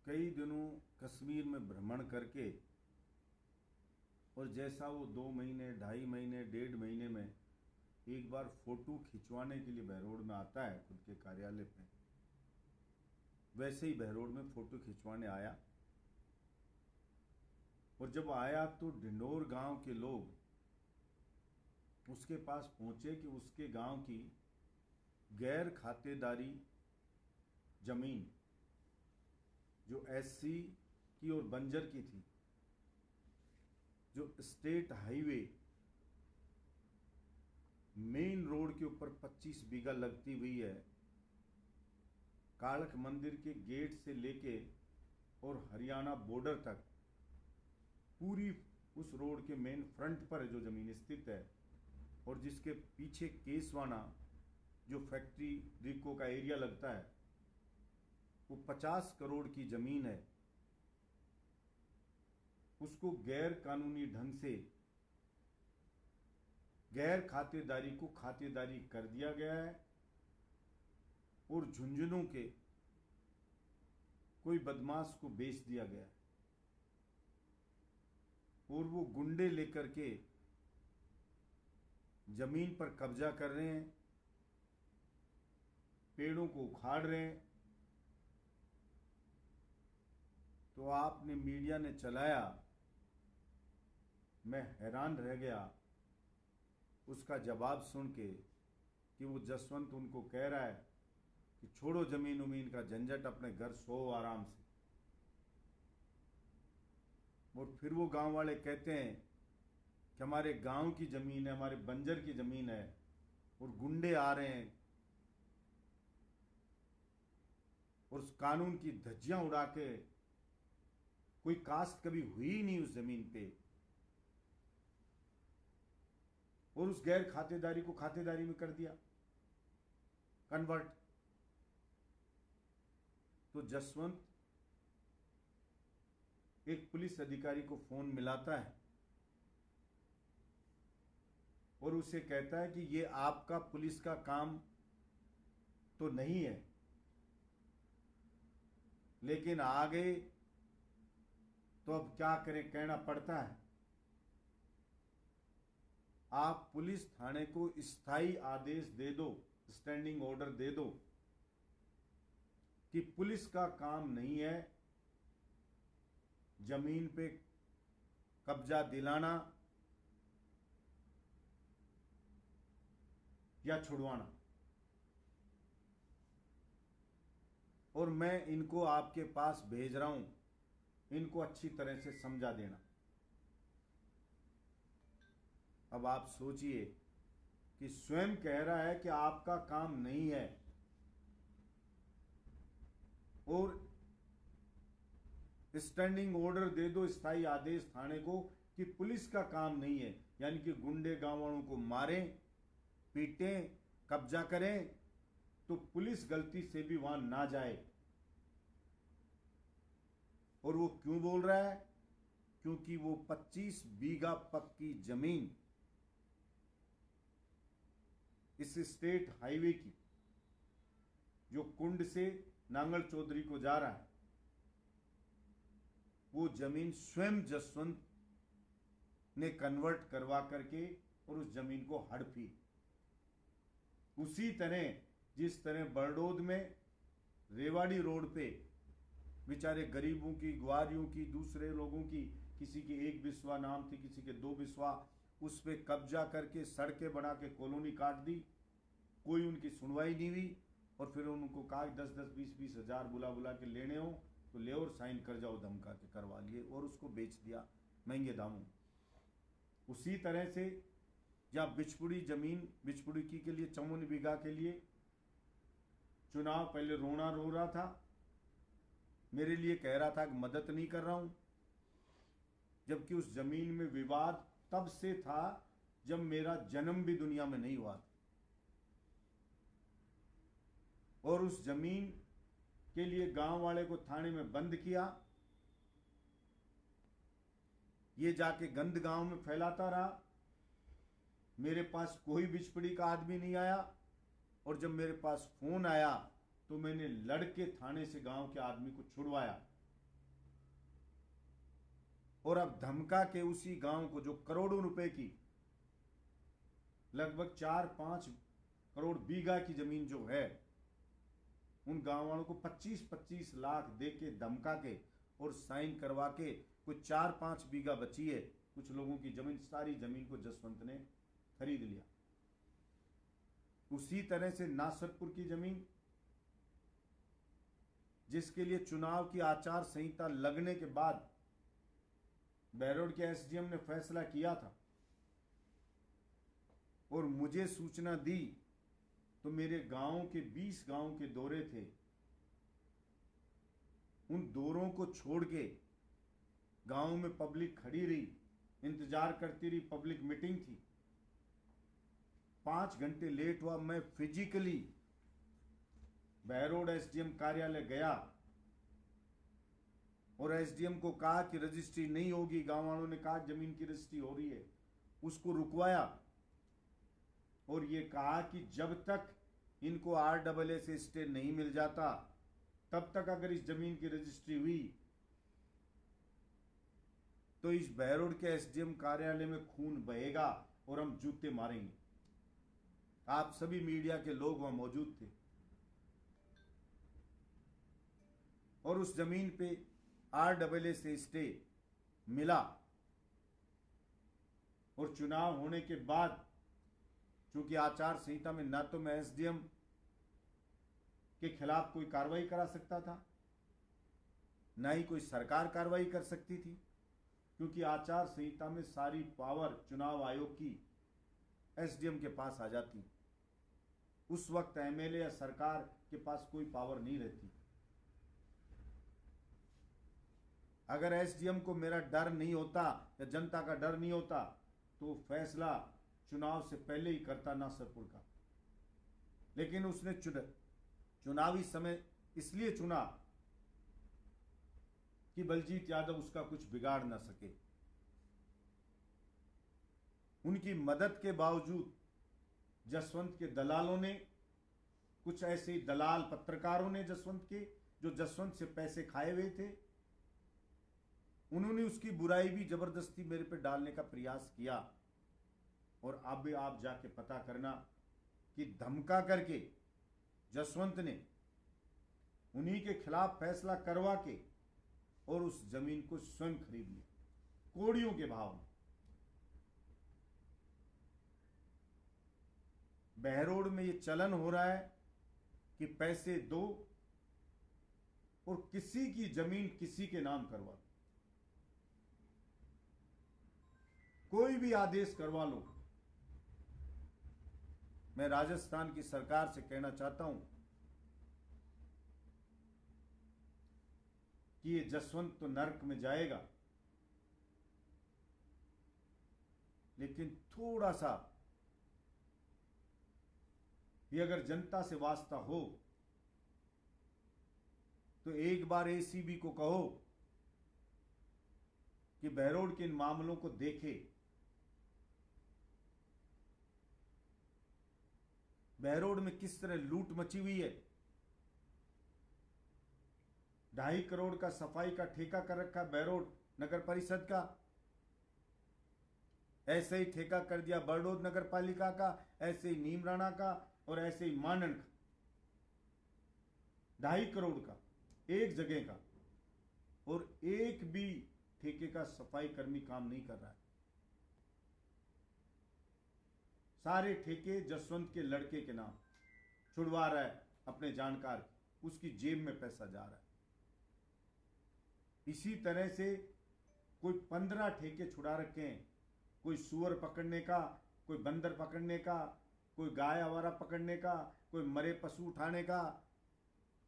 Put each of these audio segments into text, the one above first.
कई दिनों कश्मीर में भ्रमण करके और जैसा वो 2 महीने 2.5 महीने 1.5 महीने में एक बार फोटो खिंचवाने के लिए बहरोड में आता है खुद के कार्यालय पे, वैसे ही बहरोड में फोटो खिंचवाने आया। और जब आया तो ढिंडोर गांव के लोग उसके पास पहुंचे कि उसके गांव की गैर खातेदारी जमीन जो एससी की और बंजर की थी, जो स्टेट हाईवे मेन रोड के ऊपर 25 बीघा लगती हुई है, कालक मंदिर के गेट से लेके और हरियाणा बॉर्डर तक पूरी उस रोड के मेन फ्रंट पर जो जमीन स्थित है, और जिसके पीछे केसवाना जो फैक्ट्री रिको का एरिया लगता है, वो 50 करोड़ की जमीन है। उसको गैर कानूनी ढंग से गैर खातेदारी को खातेदारी कर दिया गया है और झुंझुनू के कोई बदमाश को बेच दिया गया है और वो गुंडे लेकर के जमीन पर कब्जा कर रहे हैं, पेड़ों को उखाड़ रहे हैं। तो आपने मीडिया ने चलाया, मैं हैरान रह गया उसका जवाब सुन के कि वो जसवंत उनको कह रहा है कि छोड़ो जमीन उमीन का झंझट, अपने घर सो आराम से। और फिर वो गांव वाले कहते हैं कि हमारे गांव की जमीन है, हमारे बंजर की जमीन है और गुंडे आ रहे हैं और उस कानून की धज्जियां उड़ा के, कोई कास्ट कभी हुई ही नहीं उस जमीन पे, और उस गैर खातेदारी को खातेदारी में कर दिया कन्वर्ट। तो जसवंत एक पुलिस अधिकारी को फोन मिलाता है और उसे कहता है कि ये आपका पुलिस का काम तो नहीं है, लेकिन आ गए तो अब क्या करें, कहना पड़ता है। आप पुलिस थाने को स्थायी आदेश दे दो, स्टैंडिंग ऑर्डर दे दो कि पुलिस का काम नहीं है जमीन पे कब्जा दिलाना या छुड़वाना, और मैं इनको आपके पास भेज रहा हूं, इनको अच्छी तरह से समझा देना। अब आप सोचिए कि स्वयं कह रहा है कि आपका काम नहीं है और स्टैंडिंग ऑर्डर दे दो, स्थायी आदेश थाने को कि पुलिस का काम नहीं है, यानी कि गुंडे गांव वालों को मारें, पीटें, कब्जा करें तो पुलिस गलती से भी वहां ना जाए। और वो क्यों बोल रहा है? क्योंकि वो 25 बीघा पक्की जमीन इस स्टेट हाईवे की जो कुंड से नांगल चौधरी को जा रहा है, वो जमीन स्वयं जसवंत ने कन्वर्ट करवा करके और उस जमीन को हड़पी। उसी तरह जिस तरह बरडोद में रेवाड़ी रोड पे बेचारे गरीबों की, ग्वारियों की, दूसरे लोगों की, किसी की 1 बिस्वा नाम थी, किसी के 2 बिस्वा, उस पे कब्जा करके सड़कें बना के कॉलोनी काट दी, कोई उनकी सुनवाई नहीं हुई। और फिर उनको कहा 10-10 20-20 हजार बुला बुला के लेने हो तो ले और साइन कर जाओ, धमका के करवा लिए और उसको बेच दिया महंगे दामों। उसी तरह से जहां बिचपुड़ी जमीन, बिचपुड़ी की के लिए 54 बीघा के लिए चुनाव पहले रोना रो रहा था, मेरे लिए कह रहा था कि मदद नहीं कर रहा हूं, जबकि उस जमीन में विवाद तब से था जब मेरा जन्म भी दुनिया में नहीं हुआ था। और उस जमीन के लिए गांव वाले को थाने में बंद किया, ये जाके गंद गांव में फैलाता रहा। मेरे पास कोई बिचपड़ी का आदमी नहीं आया, और जब मेरे पास फोन आया तो मैंने लड़के थाने से गांव के आदमी को छुड़वाया और अब धमका के उसी गांव को, जो करोड़ों रुपए की, लगभग 4-5 करोड़ बीघा की जमीन जो है, उन गांव वालों को 25-25 लाख दे के धमका के और साइन करवा के कुछ 4-5 बीघा बची है कुछ लोगों की जमीन, सारी जमीन को जसवंत ने खरीद लिया। उसी तरह से नासरपुर की जमीन, जिसके लिए चुनाव की आचार संहिता लगने के बाद बहरोड के एसडीएम ने फैसला किया था और मुझे सूचना दी, तो मेरे गांव के 20 गांव के दौरे थे। उन दौरों को छोड़ के गांव में पब्लिक खड़ी रही, इंतजार करती रही, पब्लिक मीटिंग थी। 5 घंटे लेट हुआ, मैं फिजिकली बहरोड एसडीएम कार्यालय गया और एसडीएम को कहा कि रजिस्ट्री नहीं होगी। गांव वालों ने कहा जमीन की रजिस्ट्री हो रही है, उसको रुकवाया और ये कहा कि जब तक इनको RAA से स्टे नहीं मिल जाता, तब तक अगर इस जमीन की रजिस्ट्री हुई तो इस बहरोड के एसडीएम कार्यालय में खून बहेगा और हम जूते मारेंगे। आप सभी मीडिया के लोग वहां मौजूद थे और उस जमीन पे RAA से स्टे मिला और चुनाव होने के बाद, चूंकि आचार संहिता में ना तो मैं एसडीएम के खिलाफ कोई कार्रवाई करा सकता था, ना ही कोई सरकार कार्रवाई कर सकती थी, क्योंकि आचार संहिता में सारी पावर चुनाव आयोग की एसडीएम के पास आ जाती। उस वक्त एमएलए या सरकार के पास कोई पावर नहीं रहती। अगर एसडीएम को मेरा डर नहीं होता या जनता का डर नहीं होता तो फैसला चुनाव से पहले ही करता नासरपुर का। लेकिन उसने चुनावी समय इसलिए चुना कि बलजीत यादव उसका कुछ बिगाड़ ना सके। उनकी मदद के बावजूद जसवंत के दलालों ने, कुछ ऐसे ही दलाल पत्रकारों ने जसवंत के, जो जसवंत से पैसे खाए हुए थे, उन्होंने उसकी बुराई भी जबरदस्ती मेरे पे डालने का प्रयास किया। और अब भी आप जाके पता करना कि धमका करके जसवंत ने उन्हीं के खिलाफ फैसला करवा के और उस जमीन को स्वयं खरीद लिया कोड़ियों के भाव में। बहरोड में ये चलन हो रहा है कि पैसे दो और किसी की जमीन किसी के नाम करवा दो, कोई भी आदेश करवा लो। मैं राजस्थान की सरकार से कहना चाहता हूं कि ये जसवंत तो नरक में जाएगा, लेकिन थोड़ा सा ये अगर जनता से वास्ता हो तो एक बार एसीबी को कहो कि बहरोड के इन मामलों को देखे। बहरोड में किस तरह लूट मची हुई है। 2.5 करोड़ का सफाई का ठेका कर रखा बहरोड नगर परिषद का, ऐसे ही ठेका कर दिया बड़ौद नगर पालिका का, ऐसे ही नीमराणा का और ऐसे ही मानन का। 2.5 करोड़ का एक जगह का, और एक भी ठेके का सफाई कर्मी काम नहीं कर रहा है। सारे ठेके जसवंत के लड़के के नाम छुड़वा रहा है अपने जानकार, उसकी जेब में पैसा जा रहा है। इसी तरह से कोई 15 ठेके छुड़ा रखे हैं, कोई सुअर पकड़ने का, कोई बंदर पकड़ने का, कोई गाय आवारा पकड़ने का, कोई मरे पशु उठाने का,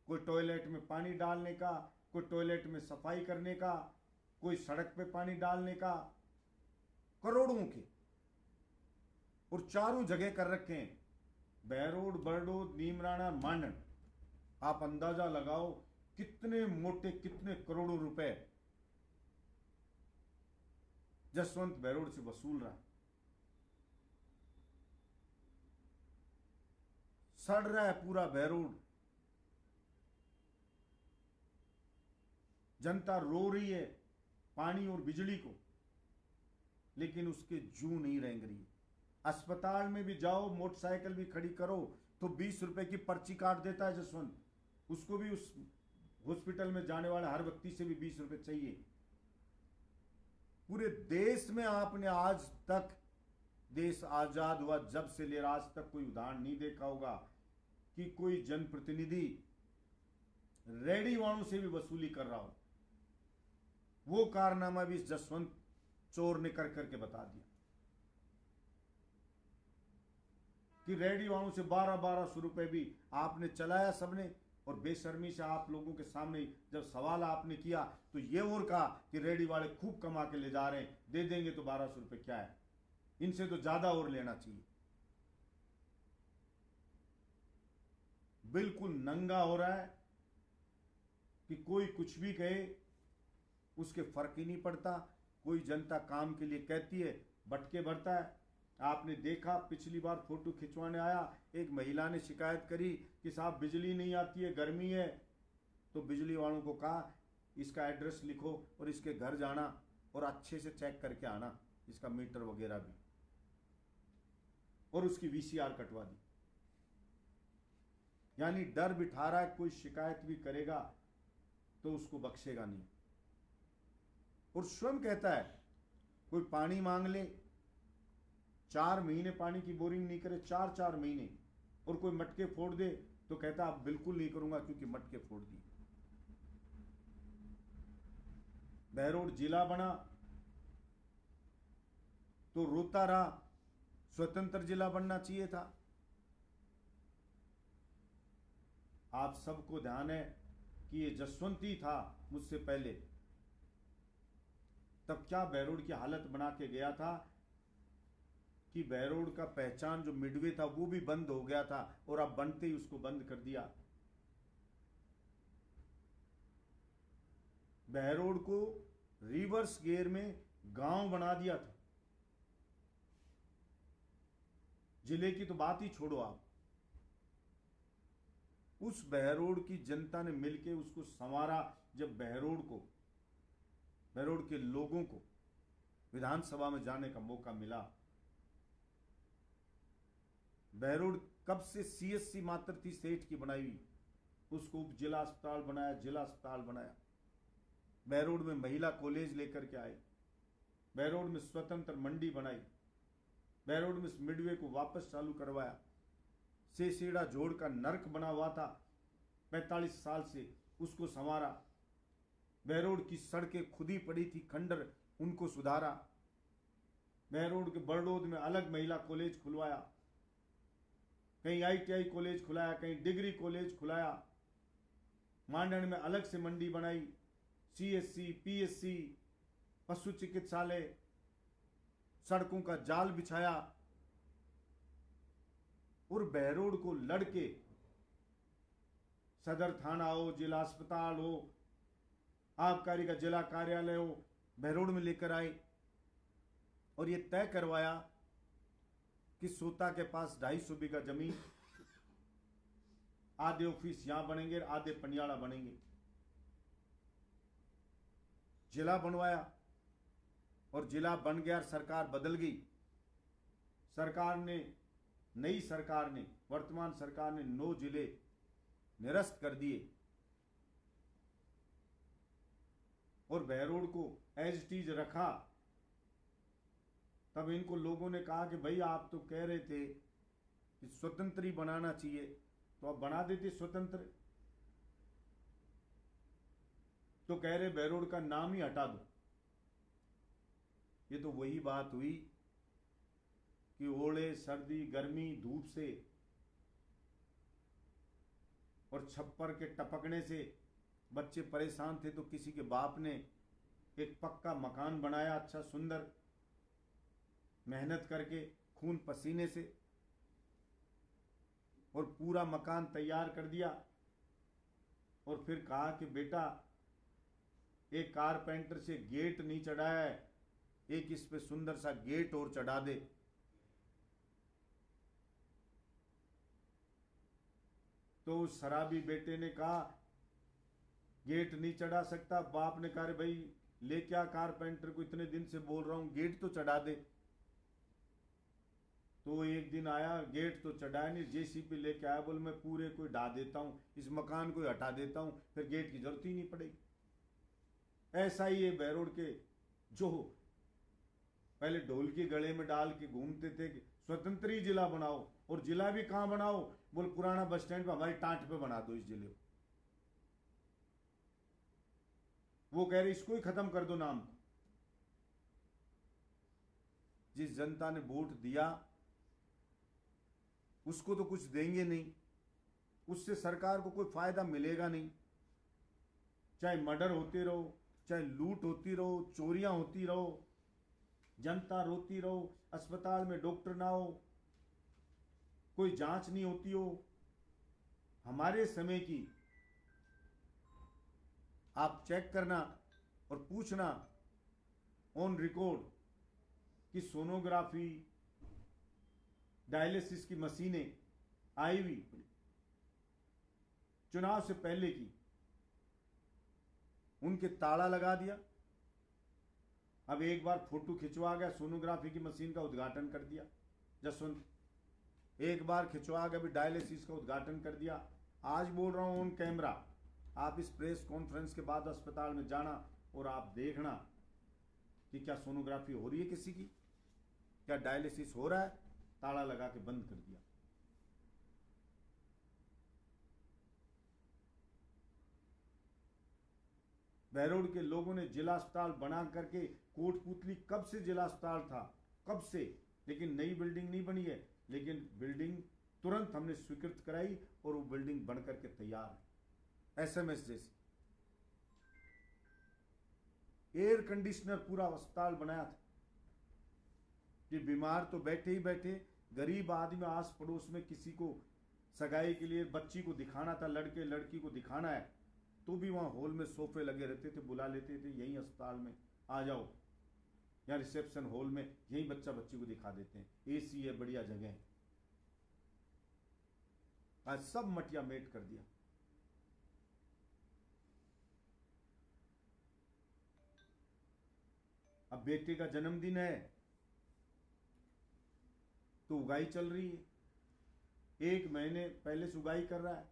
कोई टॉयलेट में पानी डालने का, कोई टॉयलेट में सफाई करने का, कोई सड़क पे पानी डालने का, करोड़ों के, और चारों जगह कर रखे हैं। बहरोड, बड़ौद, नीमराणा, मांडन। आप अंदाजा लगाओ कितने मोटे, कितने करोड़ों रुपए जसवंत बहरोड से वसूल रहा है। सड़ रहा है पूरा बहरोड, जनता रो रही है पानी और बिजली को, लेकिन उसके जू नहीं रेंग रही। अस्पताल में भी जाओ, मोटरसाइकिल भी खड़ी करो तो 20 रुपए की पर्ची काट देता है जसवंत। उसको भी उस हॉस्पिटल में जाने वाले हर व्यक्ति से भी 20 रुपए चाहिए। पूरे देश में आपने आज तक, देश आजाद हुआ जब से लेकर आज तक, कोई उदाहरण नहीं देखा होगा कि कोई जनप्रतिनिधि रेडी वालों से भी वसूली कर रहा हो। वो कारनामा भी इस जसवंत चोर ने कर करके बता दिया कि रेडी वालों से 1200 रुपए भी आपने चलाया सबने, और बेशर्मी से आप लोगों के सामने जब सवाल आपने किया तो ये और कहा कि रेडी वाले खूब कमा के ले जा रहे हैं, दे देंगे तो 1200 रुपए क्या है, इनसे तो ज्यादा और लेना चाहिए। बिल्कुल नंगा हो रहा है कि कोई कुछ भी कहे उसके फर्क ही नहीं पड़ता। कोई जनता काम के लिए कहती है, बटके भरता है। आपने देखा पिछली बार फोटो खिंचवाने आया, एक महिला ने शिकायत करी कि साहब बिजली नहीं आती है, गर्मी है, तो बिजली वालों को कहा इसका एड्रेस लिखो और इसके घर जाना और अच्छे से चेक करके आना, इसका मीटर वगैरह भी, और उसकी वीसीआर कटवा दी। यानी डर बिठा रहा है, कोई शिकायत भी करेगा तो उसको बख्शेगा नहीं। और स्वयं कहता है कोई पानी मांग ले, 4 महीने पानी की बोरिंग नहीं करे, 4 महीने, और कोई मटके फोड़ दे तो कहता अब बिल्कुल नहीं करूंगा क्योंकि मटके फोड़ दिए। बहरोड जिला बना तो रोता रहा, स्वतंत्र जिला बनना चाहिए था। आप सबको ध्यान है कि ये जसवंती था मुझसे पहले, तब क्या बहरोड की हालत बना के गया था कि बहरोड का पहचान जो मिडवे था वो भी बंद हो गया था, और अब बनते ही उसको बंद कर दिया। बहरोड को रिवर्स गियर में गांव बना दिया था। जिले की तो बात ही छोड़ो आप, उस बहरोड की जनता ने मिलकर उसको संवारा। जब बहरोड के लोगों को विधानसभा में जाने का मौका मिला, बहरोड कब से सीएससी मात्र थी सेठ की बनाई हुई, उसको उप जिला अस्पताल बनाया, जिला अस्पताल बनाया। बहरोड में महिला कॉलेज लेकर के आए, बहरोड में स्वतंत्र मंडी बनाई, बहरोड में मिडवे को वापस चालू करवाया। सेसेड़ा जोड़ का नर्क बना हुआ था 45 साल से, उसको संवारा। बहरोड की सड़कें खुदी पड़ी थी खंडर, उनको सुधारा। बहरोड के बड़ौद में अलग महिला कॉलेज खुलवाया, कहीं आईटीआई कॉलेज खुलाया, कहीं डिग्री कॉलेज खुलाया। मांडन में अलग से मंडी बनाई, सीएससी, पीएससी, पशु चिकित्सालय, सड़कों का जाल बिछाया। और बहरोड को लड़के सदर थाना हो, जिला अस्पताल हो, आबकारी का जिला कार्यालय हो, बहरोड में लेकर आए। और ये तय करवाया कि सोता के पास 250 बीघा जमीन, आधे ऑफिस यहां बनेंगे, आधे पनियाड़ा बनेंगे। जिला बनवाया और जिला बन गया। सरकार बदल गई। नई सरकार ने, वर्तमान सरकार ने 9 जिले निरस्त कर दिए और बहरोड को एज इट इज रखा। तब इनको लोगों ने कहा कि भाई आप तो कह रहे थे कि स्वतंत्र ही बनाना चाहिए, तो अब बना देते स्वतंत्र। तो कह रहे बहरोड का नाम ही हटा दो। ये तो वही बात हुई कि ओले, सर्दी, गर्मी, धूप से और छप्पर के टपकने से बच्चे परेशान थे, तो किसी के बाप ने एक पक्का मकान बनाया, अच्छा सुंदर, मेहनत करके, खून पसीने से, और पूरा मकान तैयार कर दिया। और फिर कहा कि बेटा एक कारपेंटर से गेट नहीं चढ़ाया है, एक इस पे सुंदर सा गेट और चढ़ा दे। तो उस शराबी बेटे ने कहा गेट नहीं चढ़ा सकता। बाप ने कहा भाई ले क्या कारपेंटर को, इतने दिन से बोल रहा हूं गेट तो चढ़ा दे। तो एक दिन आया, गेट तो चढ़ाया नहीं, जेसीबी लेके आया, बोल मैं पूरे को ढा देता हूं, इस मकान को हटा देता हूं, फिर गेट की जरूरत ही नहीं पड़ेगी। ऐसा ही है बहरोड के, जो पहले ढोल के गले में डाल के घूमते थे कि स्वतंत्र ही जिला बनाओ, और जिला भी कहां बनाओ, बोल पुराना बस स्टैंड पे हमारी टांट पे बना दो इस जिले को। वो कह रहे इसको ही खत्म कर दो नाम। जिस जनता ने वोट दिया उसको तो कुछ देंगे नहीं, उससे सरकार को कोई फायदा मिलेगा नहीं। चाहे मर्डर होते रहो, चाहे लूट होती रहो, चोरियां होती रहो, जनता रोती रहो, अस्पताल में डॉक्टर ना हो, कोई जांच नहीं होती हो। हमारे समय की आप चेक करना और पूछना ऑन रिकॉर्ड कि सोनोग्राफी, डायलिसिस की मशीनें आई हुई चुनाव से पहले की, उनके ताला लगा दिया। अब एक बार फोटो खिंचवा गया, सोनोग्राफी की मशीन का उद्घाटन कर दिया जसवंत, एक बार खिंचवा गया, भी डायलिसिस का उद्घाटन कर दिया। आज बोल रहा हूं ऑन कैमरा, आप इस प्रेस कॉन्फ्रेंस के बाद अस्पताल में जाना और आप देखना कि क्या सोनोग्राफी हो रही है किसी की, क्या डायलिसिस हो रहा है, ताला लगा के बंद कर दिया। बहरोड के लोगों ने जिला अस्पताल बना करके, कोटपुतली कब से जिला अस्पताल था, कब से, लेकिन नई बिल्डिंग नहीं बनी है, लेकिन बिल्डिंग तुरंत हमने स्वीकृत कराई और वो बिल्डिंग बन करके तैयार है। एसएमएस जैसी एयर कंडीशनर पूरा अस्पताल बनाया था कि बीमार तो बैठे ही बैठे, गरीब आदमी आस पड़ोस में किसी को सगाई के लिए बच्ची को दिखाना था, लड़के लड़की को दिखाना है, तो भी वहां हॉल में सोफे लगे रहते थे, बुला लेते थे यहीं अस्पताल में आ जाओ, या रिसेप्शन हॉल में यहीं बच्चा बच्ची को दिखा देते हैं, एसी है, बढ़िया जगह है। आज सब मटिया मेट कर दिया। अब बेटे का जन्मदिन है तो उगाई चल रही है, 1 महीने पहले से उगाई कर रहा है।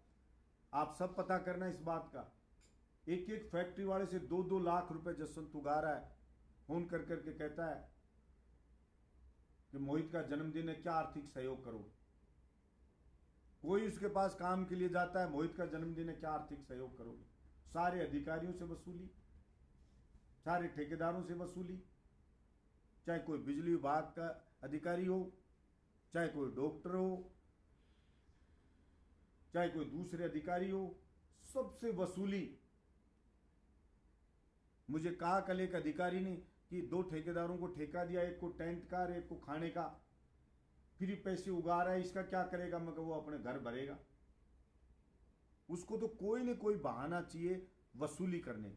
आप सब पता करना इस बात का, एक एक फैक्ट्री वाले से 2-2 लाख रुपए जसवंत उगा रहा है। फोन कर करके कहता है कि मोहित का जन्मदिन है, क्या आर्थिक सहयोग करो। कोई उसके पास काम के लिए जाता है, मोहित का जन्मदिन है, क्या आर्थिक सहयोग करोगे। सारे अधिकारियों से वसूली, सारे ठेकेदारों से वसूली, चाहे कोई बिजली विभाग का अधिकारी हो, चाहे कोई डॉक्टर हो, चाहे कोई दूसरे अधिकारी हो, सबसे वसूली। मुझे कहा कल एक अधिकारी ने कि 2 ठेकेदारों को ठेका दिया, एक को टेंट का और एक को खाने का, फ्री पैसे उगा रहा है, इसका क्या करेगा। मैं वो अपने घर भरेगा। उसको तो कोई न कोई बहाना चाहिए वसूली करने,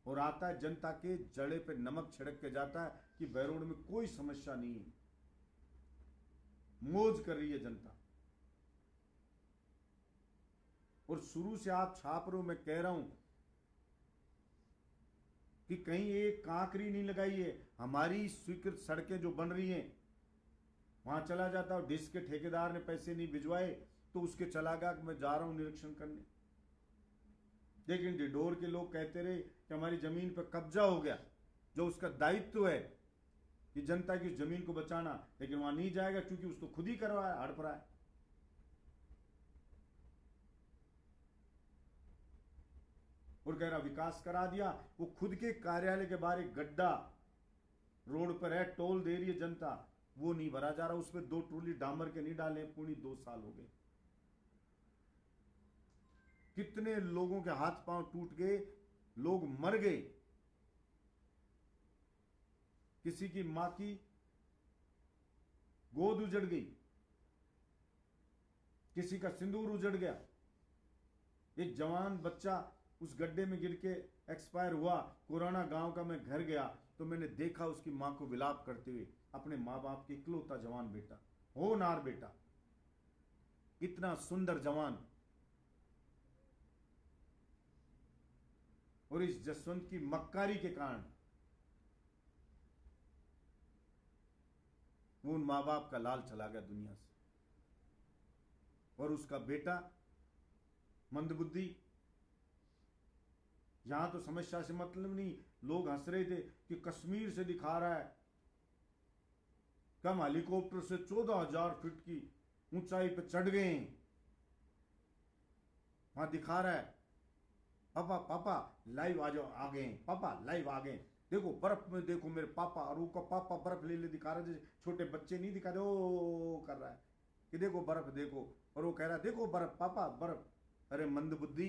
और आता है जनता के जड़े पे नमक छिड़क के जाता है कि बहरोड में कोई समस्या नहीं है, मौज कर रही है जनता। और शुरू से आप छाप रहे हो, मैं कह रहा हूं कि कहीं एक कांकरी नहीं लगाई है। हमारी स्वीकृत सड़कें जो बन रही हैं वहां चला जाता और डिस्क के ठेकेदार ने पैसे नहीं भिजवाए तो उसके चला गया कि मैं जा रहा हूं निरीक्षण करने। लेकिन डिडोर के लोग कहते रहे कि हमारी जमीन पर कब्जा हो गया, जो उसका दायित्व है कि जनता की जमीन को बचाना, लेकिन वहां नहीं जाएगा क्योंकि उसको खुद ही करवाया, हड़प रहा है। और कह रहा विकास करा दिया, वो खुद के कार्यालय के बाहर एक गड्ढा रोड पर है, टोल दे रही है जनता, वो नहीं भरा जा रहा, उसमें 2 ट्रोली डामर के नहीं डाले, पूरी 2 साल हो गए। कितने लोगों के हाथ पांव टूट गए, लोग मर गए, किसी की मां की गोद उजड़ गई, किसी का सिंदूर उजड़ गया। एक जवान बच्चा उस गड्ढे में गिर के एक्सपायर हुआ। कोरोना गांव का मैं घर गया तो मैंने देखा उसकी मां को विलाप करते हुए, अपने मां बाप के इकलौता जवान बेटा, होनहार बेटा, इतना सुंदर जवान। और इस जसवंत की मक्कारी के कारण वो उन माँ बाप का लाल चला गया दुनिया से, और उसका बेटा मंदबुद्धि। यहां तो समस्या से मतलब नहीं, लोग हंस रहे थे कि कश्मीर से दिखा रहा है, कम हेलीकॉप्टर से 14,000 फीट की ऊंचाई पर चढ़ गए, वहां दिखा रहा है, पापा पापा लाइव आ जाओ, आ गए पापा, लाइव आ गए, देखो बर्फ में, देखो मेरे पापा, और वो पापा बर्फ ले ले दिखा रहा है, जैसे छोटे बच्चे नहीं दिखा रहे, ओ कर रहा है कि देखो बर्फ देखो, और वो कह रहा है देखो बर्फ पापा बर्फ। अरे मंदबुद्धि,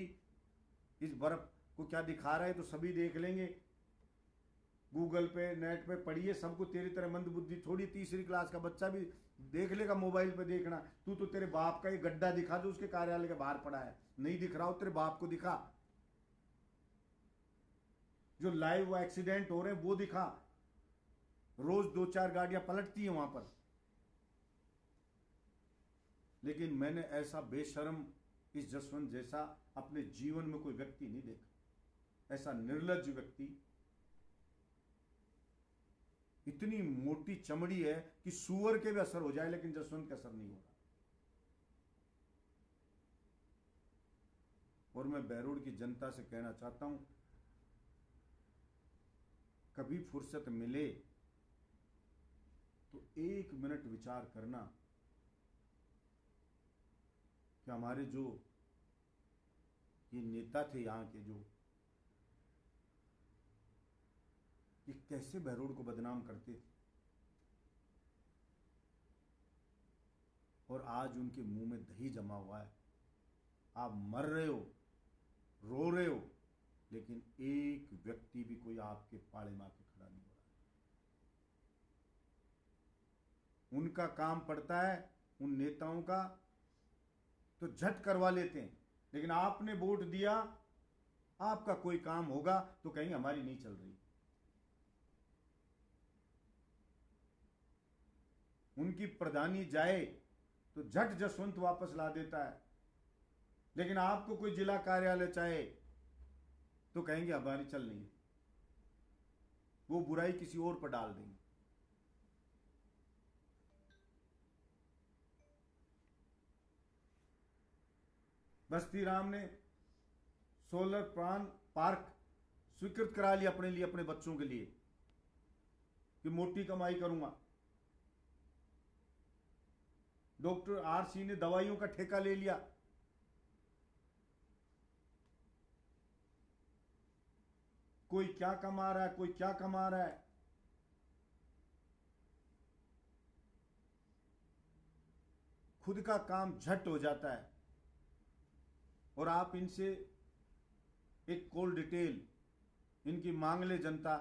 इस बर्फ को क्या दिखा रहा है तो सभी देख लेंगे, गूगल पे नेट पे पढ़िए, सबको तेरी तरह मंदबुद्धि थोड़ी, तीसरी क्लास का बच्चा भी देख लेगा मोबाइल पे देखना। तू तो तेरे बाप का एक गड्ढा दिखा जो उसके कार्यालय के बाहर पड़ा है, नहीं दिख रहा हो तेरे बाप को दिखा, जो लाइव एक्सीडेंट हो रहे हैं वो दिखा, रोज 2-4 गाड़ियां पलटती हैं वहां पर। लेकिन मैंने ऐसा बेशर्म इस जसवंत जैसा अपने जीवन में कोई व्यक्ति नहीं देखा, ऐसा निर्लज्ज व्यक्ति। इतनी मोटी चमड़ी है कि सूअर के भी असर हो जाए, लेकिन जसवंत का असर नहीं हो रहा। और मैं बहरोड की जनता से कहना चाहता हूं, कभी फुर्सत मिले तो 1 मिनट विचार करना कि हमारे जो ये नेता थे यहां के, जो ये कैसे बहरोड को बदनाम करते थे, और आज उनके मुंह में दही जमा हुआ है। आप मर रहे हो, रो रहे हो, लेकिन एक व्यक्ति भी कोई आपके पाड़े में आके खड़ा नहीं हो रहा। उनका काम पड़ता है उन नेताओं का तो झट करवा लेते हैं, लेकिन आपने वोट दिया, आपका कोई काम होगा तो कहेंगे हमारी नहीं चल रही। उनकी प्रधानी जाए तो झट जसवंत वापस ला देता है, लेकिन आपको कोई जिला कार्यालय चाहे तो कहेंगे हमारी चल नहीं, वो बुराई किसी और पर डाल देंगे। बस्ती राम ने सोलर पार्क स्वीकृत करा लिया अपने लिए, अपने बच्चों के लिए, कि मोटी कमाई करूंगा। डॉक्टर आरसी ने दवाइयों का ठेका ले लिया। कोई क्या कमा रहा है, कोई क्या कमा रहा है। खुद का काम झट हो जाता है, और आप इनसे एक कॉल डिटेल इनकी मांग ले जनता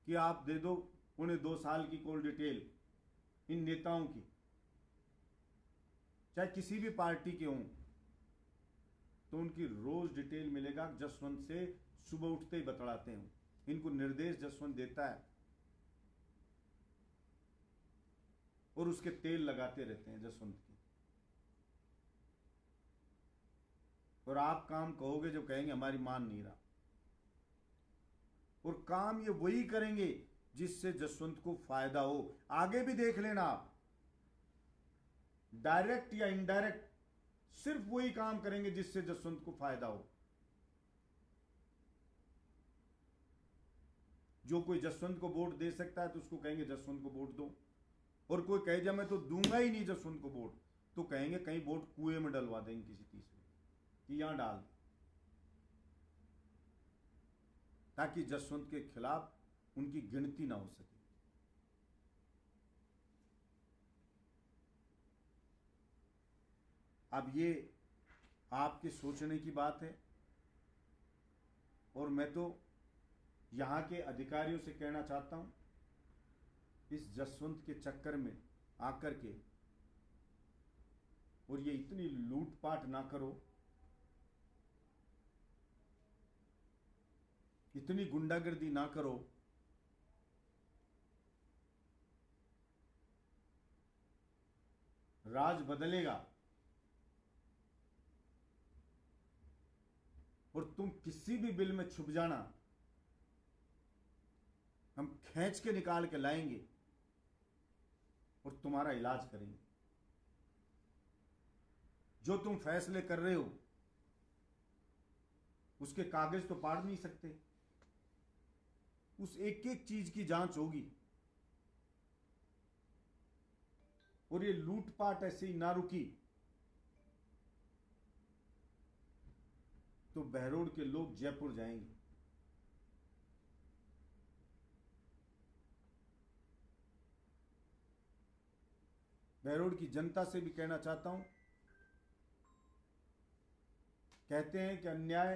कि आप दे दो उन्हें 2 साल की कॉल डिटेल इन नेताओं की, चाहे किसी भी पार्टी के हों, तो उनकी रोज डिटेल मिलेगा। जसवंत से सुबह उठते ही बतलाते हैं, इनको निर्देश जसवंत देता है, और उसके तेल लगाते रहते हैं जसवंत के। और आप काम कहोगे जो कहेंगे हमारी मान नहीं रहा, और काम ये वही करेंगे जिससे जसवंत को फायदा हो। आगे भी देख लेना आप, डायरेक्ट या इनडायरेक्ट सिर्फ वही काम करेंगे जिससे जसवंत को फायदा हो। जो कोई जसवंत को वोट दे सकता है तो उसको कहेंगे जसवंत को वोट दो, और कोई कहे जा मैं तो दूंगा ही नहीं जसवंत को वोट, तो कहेंगे कहीं वोट कुएं में डलवा देंगे किसी तीसरे कि यहां डाल, ताकि जसवंत के खिलाफ उनकी गिनती ना हो सके। अब ये आपके सोचने की बात है, और मैं तो यहां के अधिकारियों से कहना चाहता हूं, इस जसवंत के चक्कर में आकर के और ये इतनी लूटपाट ना करो, इतनी गुंडागर्दी ना करो। राज बदलेगा और तुम किसी भी बिल में छुप जाना, हम खींच के निकाल के लाएंगे और तुम्हारा इलाज करेंगे। जो तुम फैसले कर रहे हो उसके कागज तो पाड़ नहीं सकते। उस एक एक चीज की जांच होगी और ये लूटपाट ऐसे ही ना रुकी तो बहरोड के लोग जयपुर जाएंगे। बहरोड की जनता से भी कहना चाहता हूं, कहते हैं कि अन्याय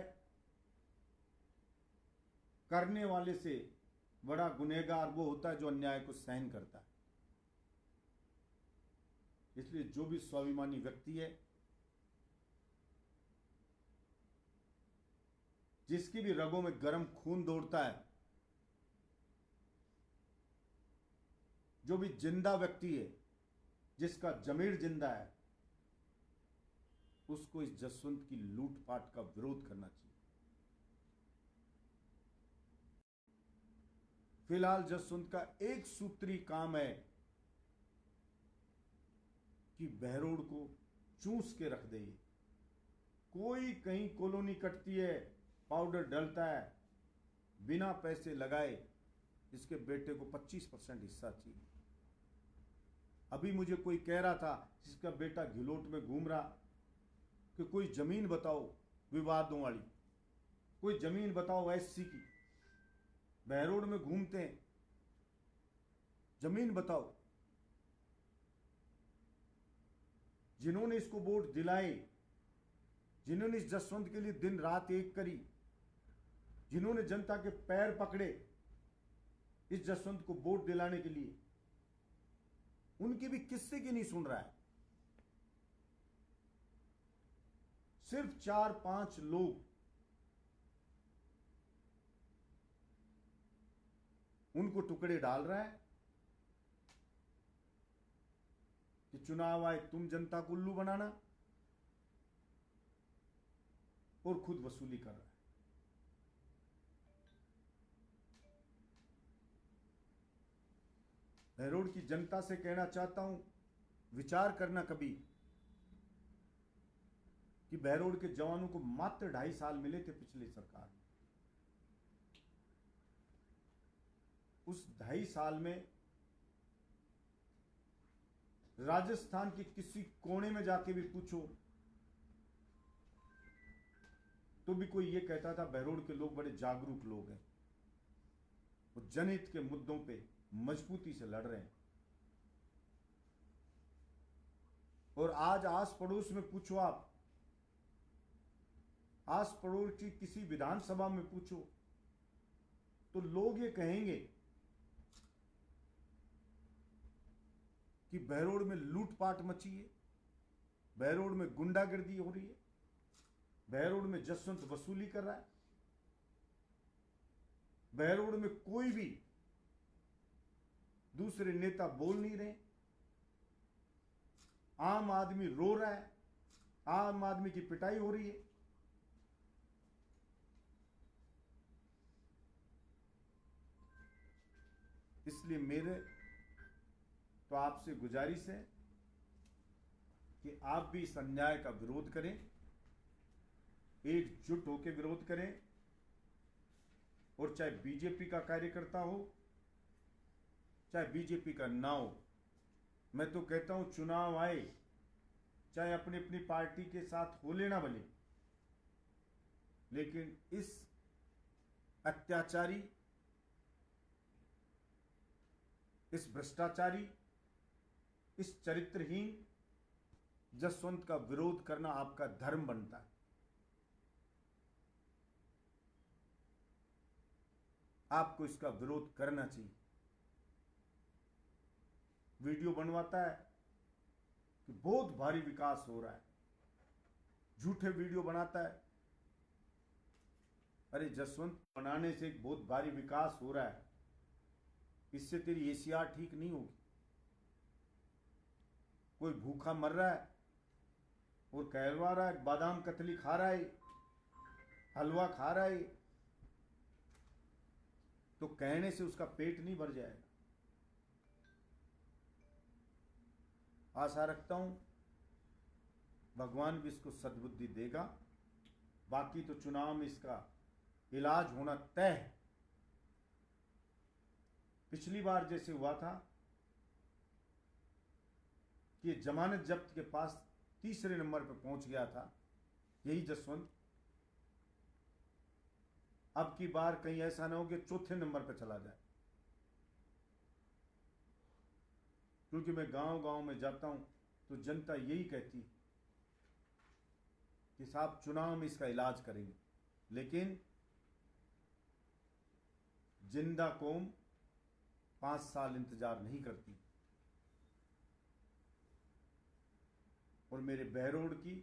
करने वाले से बड़ा गुनहगार वो होता है जो अन्याय को सहन करता है। इसलिए जो भी स्वाभिमानी व्यक्ति है, जिसकी भी रगों में गर्म खून दौड़ता है, जो भी जिंदा व्यक्ति है, जिसका जमीर जिंदा है, उसको इस जसवंत की लूटपाट का विरोध करना चाहिए। फिलहाल जसवंत का एक सूत्री काम है कि बहरोड को चूस के रख दे। कोई कहीं कॉलोनी कटती है, पाउडर डलता है, बिना पैसे लगाए इसके बेटे को 25% हिस्सा चाहिए। अभी मुझे कोई कह रहा था जिसका बेटा घिलोट में घूम रहा कि कोई जमीन बताओ विवादों वाली, कोई जमीन बताओ एससी की। बहरोड में घूमते हैं, जमीन बताओ। जिन्होंने इसको वोट दिलाए, जिन्होंने इस जसवंत के लिए दिन रात एक करी, जिन्होंने जनता के पैर पकड़े इस जसवंत को वोट दिलाने के लिए, उनकी भी किस्से की नहीं सुन रहा है। सिर्फ 4-5 लोग उनको टुकड़े डाल रहा है कि चुनाव आए तुम जनता को उल्लू बनाना, और खुद वसूली कर रहा है। बहरोड की जनता से कहना चाहता हूं, विचार करना कभी कि बहरोड के जवानों को मात्र 2.5 साल मिले थे पिछली सरकार में। उस 2.5 साल में राजस्थान के किसी कोने में जाके भी पूछो तो भी कोई ये कहता था बहरोड के लोग बड़े जागरूक लोग हैं, वो जनहित के मुद्दों पे मजबूती से लड़ रहे हैं। और आज आस पड़ोस में पूछो, आप आस पड़ोस की किसी विधानसभा में पूछो तो लोग ये कहेंगे कि बहरोड में लूटपाट मची है, बहरोड में गुंडागर्दी हो रही है, बहरोड में जसवंत वसूली कर रहा है, बहरोड में कोई भी दूसरे नेता बोल नहीं रहे, आम आदमी रो रहा है, आम आदमी की पिटाई हो रही है। इसलिए मेरे तो आपसे गुजारिश है कि आप भी इस अन्याय का विरोध करें, एकजुट होकर विरोध करें। और चाहे बीजेपी का कार्यकर्ता हो, चाहे बीजेपी का ना हो, मैं तो कहता हूं चुनाव आए, चाहे अपनी अपनी पार्टी के साथ हो लेना भले, लेकिन इस अत्याचारी, इस भ्रष्टाचारी, इस चरित्रहीन जसवंत का विरोध करना आपका धर्म बनता है। आपको इसका विरोध करना चाहिए। वीडियो बनवाता है कि बहुत भारी विकास हो रहा है, झूठे वीडियो बनाता है। अरे जसवंत, बनाने से एक बहुत भारी विकास हो रहा है, इससे तेरी एसीआर ठीक नहीं होगी। कोई भूखा मर रहा है और कहलवा रहा है, बादाम कतली खा रहा है, हलवा खा रहा है, तो कहने से उसका पेट नहीं भर जाएगा। आशा रखता हूं भगवान भी इसको सद्बुद्धि देगा। बाकी तो चुनाव में इसका इलाज होना तय है। पिछली बार जैसे हुआ था कि जमानत जब्त के पास तीसरे नंबर पर पहुंच गया था यही जसवंत, अब की बार कहीं ऐसा ना हो कि चौथे नंबर पर चला जाए। क्योंकि मैं गांव गांव में जाता हूं तो जनता यही कहती कि साहब चुनाव में इसका इलाज करेंगे, लेकिन जिंदा कौम 5 साल इंतजार नहीं करती। और मेरे बहरोड की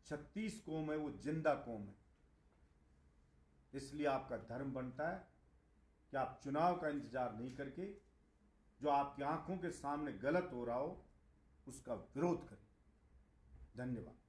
36 कौम है, वो जिंदा कौम है। इसलिए आपका धर्म बनता है कि आप चुनाव का इंतजार नहीं करके जो आपकी आंखों के सामने गलत हो रहा हो उसका विरोध करें। धन्यवाद।